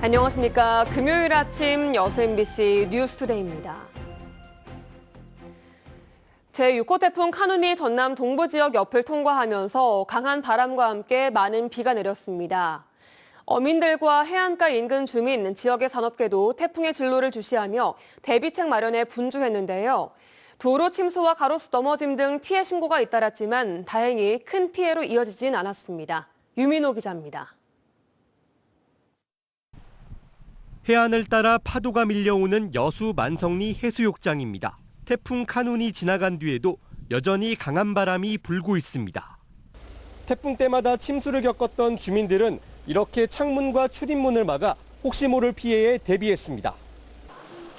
안녕하십니까. 금요일 아침 여수 MBC 뉴스투데이입니다. 제6호 태풍 카눈이 전남 동부 지역 옆을 통과하면서 강한 바람과 함께 많은 비가 내렸습니다. 어민들과 해안가 인근 주민, 지역의 산업계도 태풍의 진로를 주시하며 대비책 마련에 분주했는데요. 도로 침수와 가로수 넘어짐 등 피해 신고가 잇따랐지만 다행히 큰 피해로 이어지진 않았습니다. 유민호 기자입니다. 해안을 따라 파도가 밀려오는 여수 만성리 해수욕장입니다. 태풍 카눈이 지나간 뒤에도 여전히 강한 바람이 불고 있습니다. 태풍 때마다 침수를 겪었던 주민들은 이렇게 창문과 출입문을 막아 혹시 모를 피해에 대비했습니다.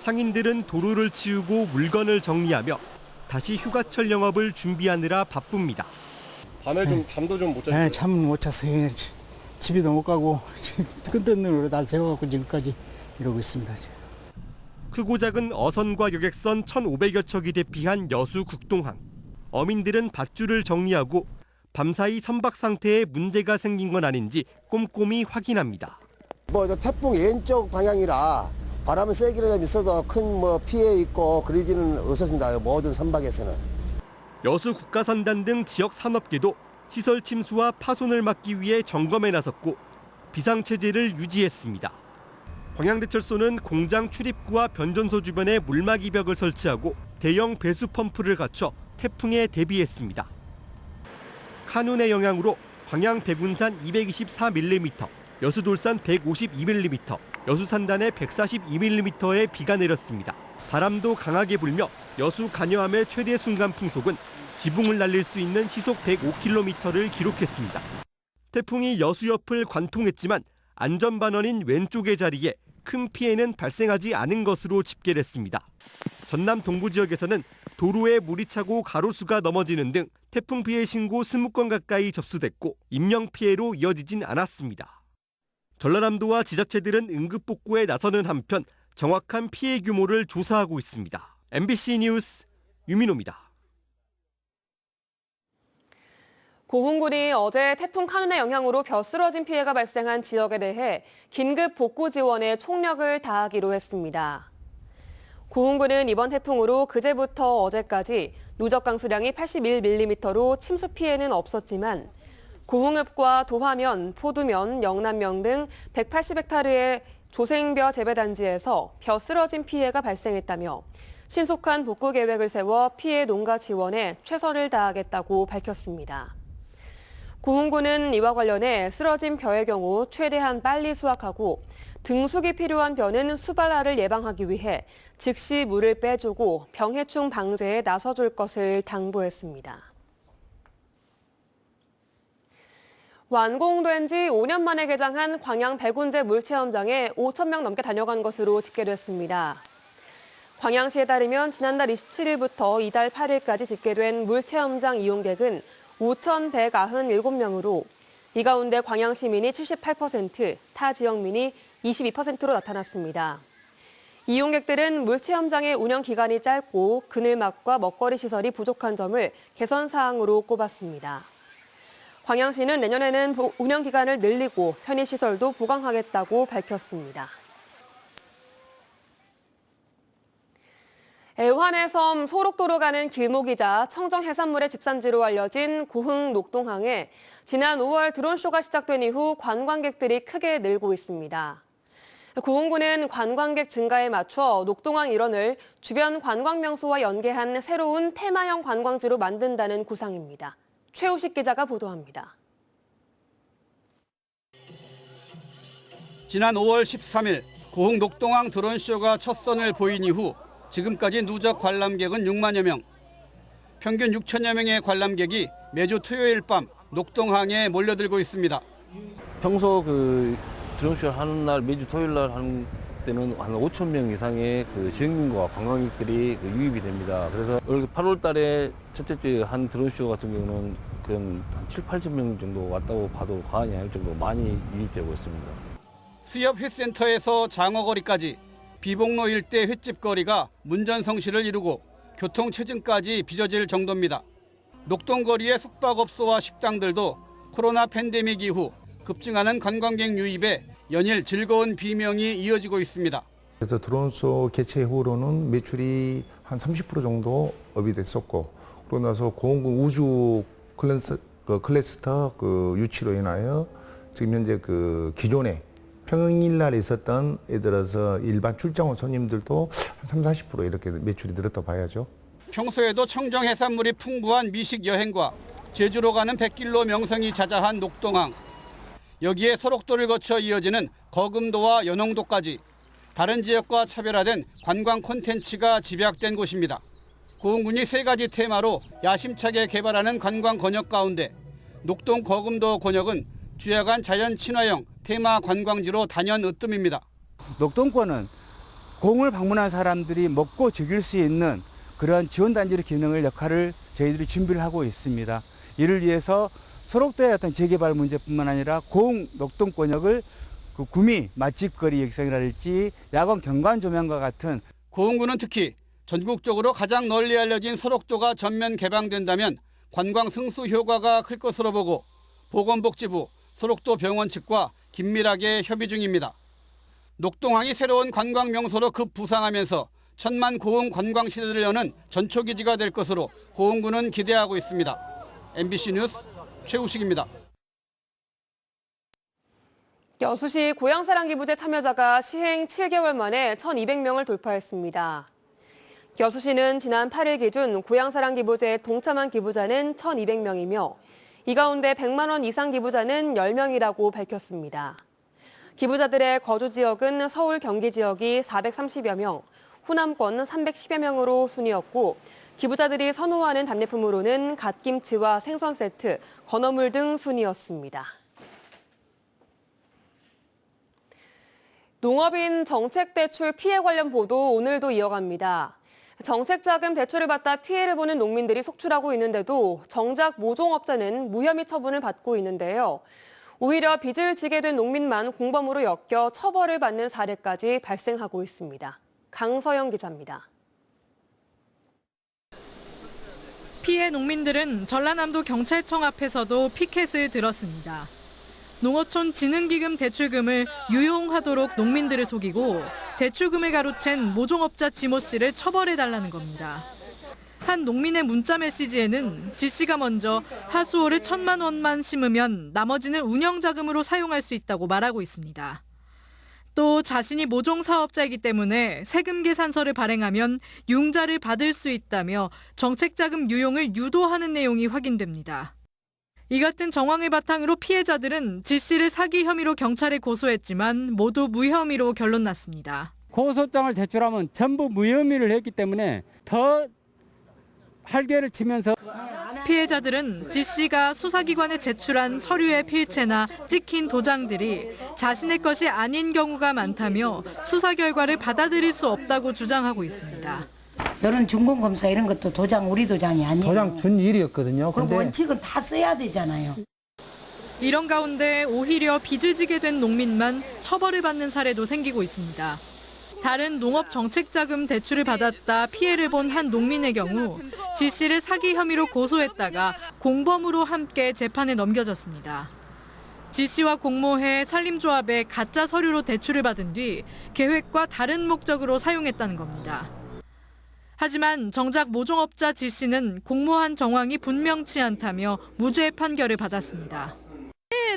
상인들은 도로를 치우고 물건을 정리하며 다시 휴가철 영업을 준비하느라 바쁩니다. 밤에 잠도 좀 못 잤어요? 네, 잠은 못 잤어요. 집에도 못 가고 뜨끈뜨끈 눈으로 날 세워갖고 지금까지 이러고 있습니다. 크고 작은 어선과 여객선 1,500여 척이 대피한 여수 국동항. 어민들은 밧줄을 정리하고 밤사이 선박 상태에 문제가 생긴 건 아닌지 꼼꼼히 확인합니다. 태풍 왼쪽 방향이라 바람은 세기는 좀 있어도 큰 피해 있고 그러지는 없었습니다. 모든 선박에서는. 여수 국가선단 등 지역 산업계도 시설 침수와 파손을 막기 위해 점검에 나섰고 비상체제를 유지했습니다. 광양대철소는 공장 출입구와 변전소 주변에 물막이 벽을 설치하고 대형 배수 펌프를 갖춰 태풍에 대비했습니다. 카눈의 영향으로 광양 백운산 224mm, 여수돌산 152mm, 여수산단에 142mm의 비가 내렸습니다. 바람도 강하게 불며 여수 간여함의 최대 순간 풍속은 지붕을 날릴 수 있는 시속 105km를 기록했습니다. 태풍이 여수 옆을 관통했지만 안전반원인 왼쪽의 자리에 큰 피해는 발생하지 않은 것으로 집계됐습니다. 전남 동부 지역에서는 도로에 물이 차고 가로수가 넘어지는 등 태풍 피해 신고 20건 가까이 접수됐고 인명 피해로 이어지진 않았습니다. 전라남도와 지자체들은 응급 복구에 나서는 한편 정확한 피해 규모를 조사하고 있습니다. MBC 뉴스 유민호입니다. 고흥군이 어제 태풍 카눈의 영향으로 벼슬어진 피해가 발생한 지역에 대해 긴급 복구 지원에 총력을 다하기로 했습니다. 고흥군은 이번 태풍으로 그제부터 어제까지 누적 강수량이 81mm로 침수 피해는 없었지만 고흥읍과 도화면, 포두면, 영남면 등 180헥타르의 조생벼 재배단지에서 벼슬어진 피해가 발생했다며 신속한 복구 계획을 세워 피해 농가 지원에 최선을 다하겠다고 밝혔습니다. 고흥군은 이와 관련해 쓰러진 벼의 경우 최대한 빨리 수확하고 등숙이 필요한 벼는 수발화를 예방하기 위해 즉시 물을 빼주고 병해충 방제에 나서줄 것을 당부했습니다. 완공된 지 5년 만에 개장한 광양 백운제 물체험장에 5,000명 넘게 다녀간 것으로 집계됐습니다. 광양시에 따르면 지난달 27일부터 이달 8일까지 집계된 물체험장 이용객은 5,197명으로 이 가운데 광양 시민이 78%, 타 지역민이 22%로 나타났습니다. 이용객들은 물체험장의 운영 기간이 짧고 그늘막과 먹거리 시설이 부족한 점을 개선 사항으로 꼽았습니다. 광양시는 내년에는 운영 기간을 늘리고 편의시설도 보강하겠다고 밝혔습니다. 애환의 섬 소록도로 가는 길목이자 청정 해산물의 집산지로 알려진 고흥 녹동항에 지난 5월 드론쇼가 시작된 이후 관광객들이 크게 늘고 있습니다. 고흥군은 관광객 증가에 맞춰 녹동항 일원을 주변 관광명소와 연계한 새로운 테마형 관광지로 만든다는 구상입니다. 최우식 기자가 보도합니다. 지난 5월 13일 고흥 녹동항 드론쇼가 첫 선을 보인 이후 지금까지 누적 관람객은 6만여 명. 평균 6천여 명의 관람객이 매주 토요일 밤 녹동항에 몰려들고 있습니다. 평소 드론쇼 하는 날 매주 토요일 날 하는 때는 한 5천 명 이상의 지역민과 관광객들이 유입이 됩니다. 그래서 올 8월 달에 첫째 주에 한 드론쇼 같은 경우는 한 7, 8천 명 정도 왔다고 봐도 과언이 아닐 정도 많이 유입되고 있습니다. 수협 횟센터에서 장어거리까지 비봉로 일대 횟집 거리가 문전성시를 이루고 교통체증까지 빚어질 정도입니다. 녹동거리의 숙박업소와 식당들도 코로나 팬데믹 이후 급증하는 관광객 유입에 연일 즐거운 비명이 이어지고 있습니다. 그래서 드론쇼 개최 후로는 매출이 한 30% 정도 업이 됐었고, 그러고 나서 고흥군 우주 클래스터 유치로 인하여 지금 현재 기존에 평일날 있었던 예를 들어서 일반 출장 온 손님들도 한 30, 40% 이렇게 매출이 늘었다 봐야죠. 평소에도 청정 해산물이 풍부한 미식 여행과 제주로 가는 백길로 명성이 자자한 녹동항. 여기에 소록도를 거쳐 이어지는 거금도와 연홍도까지 다른 지역과 차별화된 관광 콘텐츠가 집약된 곳입니다. 고흥군이 3가지 테마로 야심차게 개발하는 관광 권역 가운데 녹동 거금도 권역은 주야간 자연 친화형 테마 관광지로 단연 으뜸입니다. 녹동권은 고흥을 방문한 사람들이 먹고 즐길 수 있는 그러한 지원단지의 기능을 역할을 저희들이 준비를 하고 있습니다. 이를 위해서 소록도의 어떤 재개발 문제뿐만 아니라 고흥 녹동권역을 구미 맛집거리 육성이랄지 야광 경관 조명과 같은 고흥군은 특히 전국적으로 가장 널리 알려진 소록도가 전면 개방된다면 관광 승수 효과가 클 것으로 보고 보건복지부, 소록도 병원 측과 긴밀하게 협의 중입니다. 녹동항이 새로운 관광 명소로 급부상하면서 천만 고흥 관광 시대를 여는 전초기지가 될 것으로 고흥군은 기대하고 있습니다. MBC 뉴스 최우식입니다. 여수시 고향사랑기부제 참여자가 시행 7개월 만에 1,200명을 돌파했습니다. 여수시는 지난 8일 기준 고향사랑기부제에 동참한 기부자는 1,200명이며 이 가운데 100만 원 이상 기부자는 10명이라고 밝혔습니다. 기부자들의 거주 지역은 서울, 경기 지역이 430여 명, 호남권 310여 명으로 순이었고 기부자들이 선호하는 답례품으로는 갓김치와 생선 세트, 건어물 등 순이었습니다. 농업인 정책대출 피해 관련 보도 오늘도 이어갑니다. 정책자금 대출을 받다 피해를 보는 농민들이 속출하고 있는데도 정작 모종업자는 무혐의 처분을 받고 있는데요. 오히려 빚을 지게 된 농민만 공범으로 엮여 처벌을 받는 사례까지 발생하고 있습니다. 강서영 기자입니다. 피해 농민들은 전라남도 경찰청 앞에서도 피켓을 들었습니다. 농어촌 진흥기금 대출금을 유용하도록 농민들을 속이고 대출금을 가로챈 모종업자 지모 씨를 처벌해달라는 겁니다. 한 농민의 문자 메시지에는 지 씨가 먼저 하수호를 1,000만 원만 심으면 나머지는 운영자금으로 사용할 수 있다고 말하고 있습니다. 또 자신이 모종 사업자이기 때문에 세금 계산서를 발행하면 융자를 받을 수 있다며 정책자금 유용을 유도하는 내용이 확인됩니다. 이 같은 정황을 바탕으로 피해자들은 지 씨를 사기 혐의로 경찰에 고소했지만 모두 무혐의로 결론 났습니다. 고소장을 제출하면 전부 무혐의를 했기 때문에 더 할개를 치면서 피해자들은 지 씨가 수사기관에 제출한 서류의 필체나 찍힌 도장들이 자신의 것이 아닌 경우가 많다며 수사 결과를 받아들일 수 없다고 주장하고 있습니다. 이런 준공검사 이런 것도 도장 우리 도장이 아니에요. 도장 준 일이었거든요. 그리고 원칙은 다 써야 되잖아요. 이런 가운데 오히려 빚을 지게 된 농민만 처벌을 받는 사례도 생기고 있습니다. 다른 농업정책자금 대출을 받았다 피해를 본 한 농민의 경우 지 씨를 사기 혐의로 고소했다가 공범으로 함께 재판에 넘겨졌습니다. 지 씨와 공모해 산림조합에 가짜 서류로 대출을 받은 뒤 계획과 다른 목적으로 사용했다는 겁니다. 하지만 정작 모종업자 지 씨는 공모한 정황이 분명치 않다며 무죄 판결을 받았습니다.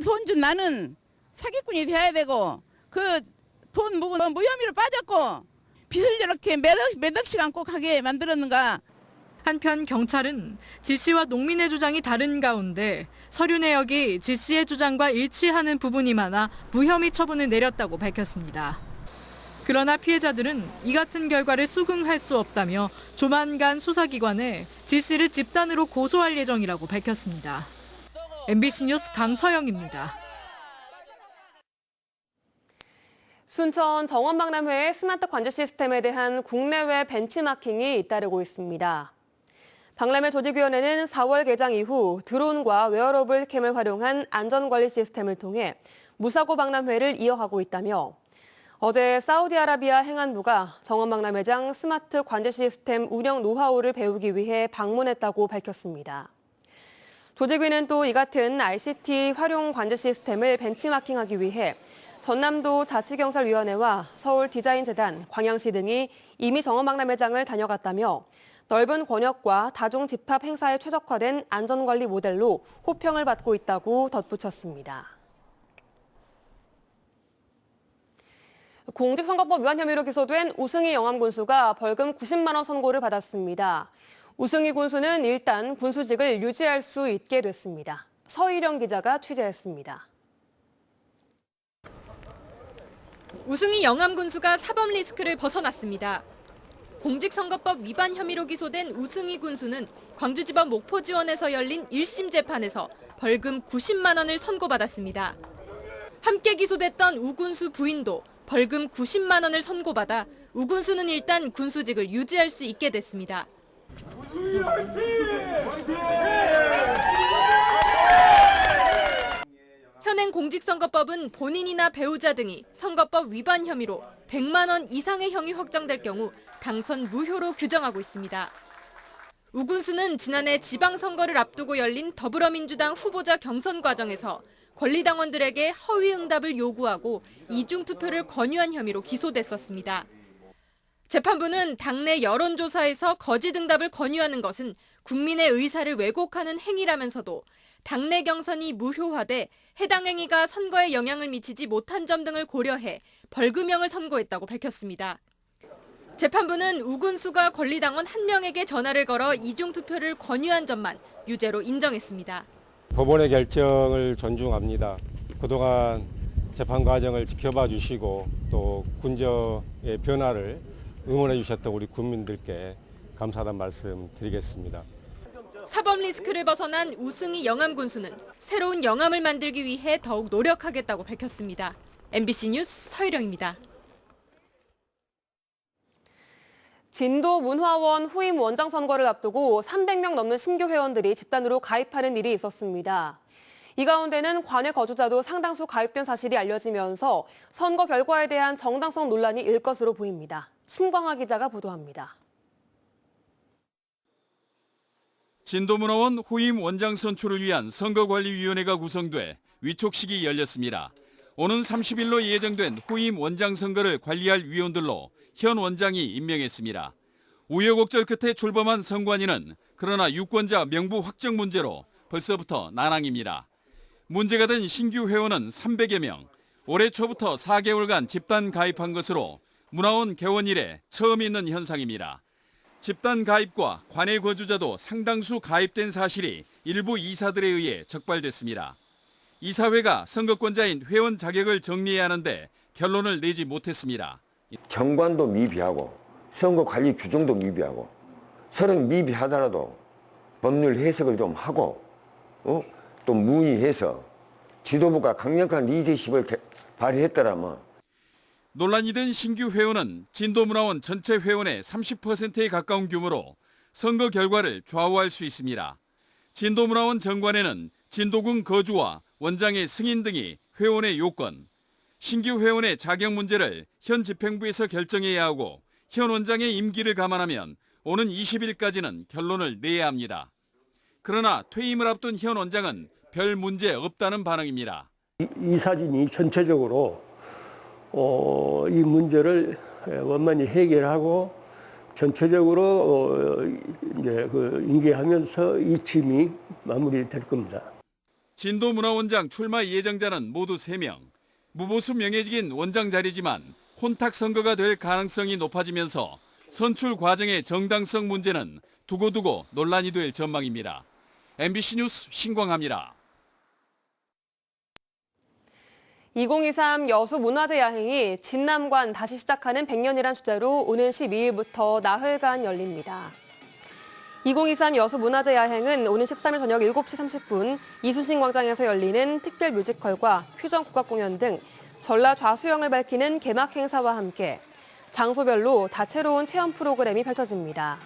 돈 준 나는 사기꾼이 돼야 되고 돈 무혐의로 빠졌고 빚을 저렇게 몇 억씩 안고 가게 만들었는가. 한편 경찰은 지 씨와 농민의 주장이 다른 가운데 서류 내역이 지 씨의 주장과 일치하는 부분이 많아 무혐의 처분을 내렸다고 밝혔습니다. 그러나 피해자들은 이 같은 결과를 수긍할 수 없다며 조만간 수사기관에 지 씨를 집단으로 고소할 예정이라고 밝혔습니다. MBC 뉴스 강서영입니다. 순천 정원박람회의 스마트 관제 시스템에 대한 국내외 벤치마킹이 잇따르고 있습니다. 박람회 조직위원회는 4월 개장 이후 드론과 웨어러블 캠을 활용한 안전관리 시스템을 통해 무사고 박람회를 이어가고 있다며 어제 사우디아라비아 행안부가 정원박람회장 스마트 관제 시스템 운영 노하우를 배우기 위해 방문했다고 밝혔습니다. 조직위는 또 이 같은 ICT 활용 관제 시스템을 벤치마킹하기 위해 전남도 자치경찰위원회와 서울디자인재단, 광양시 등이 이미 정원박람회장을 다녀갔다며 넓은 권역과 다중 집합 행사에 최적화된 안전관리 모델로 호평을 받고 있다고 덧붙였습니다. 공직선거법 위반 혐의로 기소된 우승희 영암군수가 벌금 90만 원 선고를 받았습니다. 우승희 군수는 일단 군수직을 유지할 수 있게 됐습니다. 서희령 기자가 취재했습니다. 우승희 영암군수가 사법 리스크를 벗어났습니다. 공직선거법 위반 혐의로 기소된 우승희 군수는 광주지법 목포지원에서 열린 1심 재판에서 벌금 90만 원을 선고받았습니다. 함께 기소됐던 우 군수 부인도 벌금 90만 원을 선고받아 우 군수는 일단 군수직을 유지할 수 있게 됐습니다. 현행 공직선거법은 본인이나 배우자 등이 선거법 위반 혐의로 100만 원 이상의 형이 확정될 경우 당선 무효로 규정하고 있습니다. 우 군수는 지난해 지방선거를 앞두고 열린 더불어민주당 후보자 경선 과정에서 권리당원들에게 허위 응답을 요구하고 이중투표를 권유한 혐의로 기소됐었습니다. 재판부는 당내 여론조사에서 거짓 응답을 권유하는 것은 국민의 의사를 왜곡하는 행위라면서도 당내 경선이 무효화돼 해당 행위가 선거에 영향을 미치지 못한 점 등을 고려해 벌금형을 선고했다고 밝혔습니다. 재판부는 우 군수가 권리당원 1명에게 전화를 걸어 이중투표를 권유한 점만 유죄로 인정했습니다. 법원의 결정을 존중합니다. 그동안 재판 과정을 지켜봐 주시고 또 군정의 변화를 응원해 주셨던 우리 국민들께 감사하다는 말씀 드리겠습니다. 사법 리스크를 벗어난 우승희 영암군수는 새로운 영암을 만들기 위해 더욱 노력하겠다고 밝혔습니다. MBC 뉴스 서희령입니다. 진도 문화원 후임 원장 선거를 앞두고 300명 넘는 신규 회원들이 집단으로 가입하는 일이 있었습니다. 이 가운데는 관외 거주자도 상당수 가입된 사실이 알려지면서 선거 결과에 대한 정당성 논란이 일 것으로 보입니다. 신광하 기자가 보도합니다. 진도문화원 후임 원장 선출을 위한 선거관리위원회가 구성돼 위촉식이 열렸습니다. 오는 30일로 예정된 후임 원장 선거를 관리할 위원들로 현 원장이 임명했습니다. 우여곡절 끝에 출범한 선관위는 그러나 유권자 명부 확정 문제로 벌써부터 난항입니다. 문제가 된 신규 회원은 300여 명, 올해 초부터 4개월간 집단 가입한 것으로 문화원 개원 이래 처음 있는 현상입니다. 집단 가입과 관외 거주자도 상당수 가입된 사실이 일부 이사들에 의해 적발됐습니다. 이사회가 선거권자인 회원 자격을 정리해야 하는데 결론을 내지 못했습니다. 정관도 미비하고 선거관리 규정도 미비하고 서로 미비하더라도 법률 해석을 좀 하고 또 문의해서 지도부가 강력한 리더십을 발휘했더라면 논란이 된 신규 회원은 진도문화원 전체 회원의 30%에 가까운 규모로 선거 결과를 좌우할 수 있습니다. 진도문화원 정관에는 진도군 거주와 원장의 승인 등이 회원의 요건, 신규 회원의 자격 문제를 현 집행부에서 결정해야 하고 현 원장의 임기를 감안하면 오는 20일까지는 결론을 내야 합니다. 그러나 퇴임을 앞둔 현 원장은 별 문제 없다는 반응입니다. 이 사진이 전체적으로 이 문제를 원만히 해결하고 전체적으로 이제 인계하면서 이 팀이 마무리될 겁니다. 진도문화원장 출마 예정자는 모두 3명. 무보수 명예직인 원장 자리지만 혼탁 선거가 될 가능성이 높아지면서 선출 과정의 정당성 문제는 두고두고 논란이 될 전망입니다. MBC 뉴스 신광하입니다. 2023 여수문화제 야행이 진남관 다시 시작하는 100년이란 주제로 오는 12일부터 나흘간 열립니다. 2023 여수문화제 야행은 오는 13일 저녁 7시 30분 이순신 광장에서 열리는 특별 뮤지컬과 퓨전 국악 공연 등 전라 좌수영을 밝히는 개막 행사와 함께 장소별로 다채로운 체험 프로그램이 펼쳐집니다.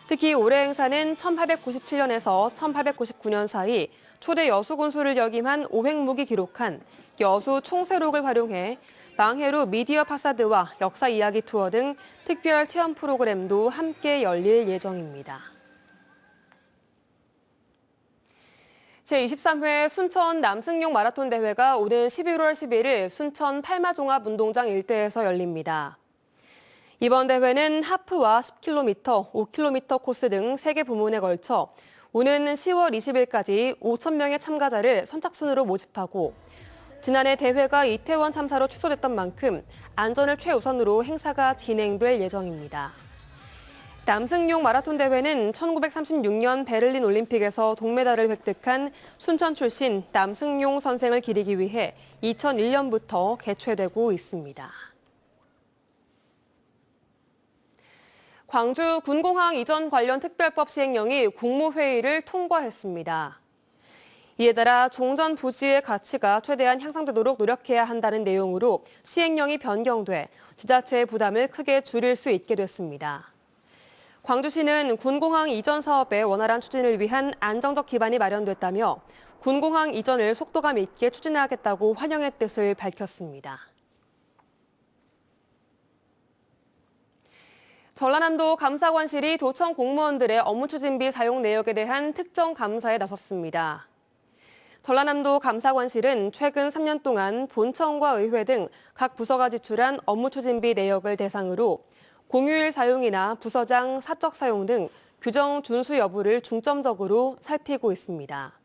특히 올해 행사는 1897년에서 1899년 사이 초대 여수군수를 역임한 오획묵이 기록한 여수 총세록을 활용해 망해루 미디어 파사드와 역사 이야기 투어 등 특별 체험 프로그램도 함께 열릴 예정입니다. 제23회 순천 남승용 마라톤 대회가 오는 11월 11일 순천 팔마종합운동장 일대에서 열립니다. 이번 대회는 하프와 10km, 5km 코스 등 3개 부문에 걸쳐 오는 10월 20일까지 5,000명의 참가자를 선착순으로 모집하고 지난해 대회가 이태원 참사로 취소됐던 만큼 안전을 최우선으로 행사가 진행될 예정입니다. 남승용 마라톤 대회는 1936년 베를린 올림픽에서 동메달을 획득한 순천 출신 남승용 선생을 기리기 위해 2001년부터 개최되고 있습니다. 광주 군공항 이전 관련 특별법 시행령이 국무회의를 통과했습니다. 이에 따라 종전 부지의 가치가 최대한 향상되도록 노력해야 한다는 내용으로 시행령이 변경돼 지자체의 부담을 크게 줄일 수 있게 됐습니다. 광주시는 군공항 이전 사업의 원활한 추진을 위한 안정적 기반이 마련됐다며 군공항 이전을 속도감 있게 추진하겠다고 환영의 뜻을 밝혔습니다. 전라남도 감사관실이 도청 공무원들의 업무 추진비 사용 내역에 대한 특정 감사에 나섰습니다. 전라남도 감사관실은 최근 3년 동안 본청과 의회 등 각 부서가 지출한 업무 추진비 내역을 대상으로 공휴일 사용이나 부서장 사적 사용 등 규정 준수 여부를 중점적으로 살피고 있습니다.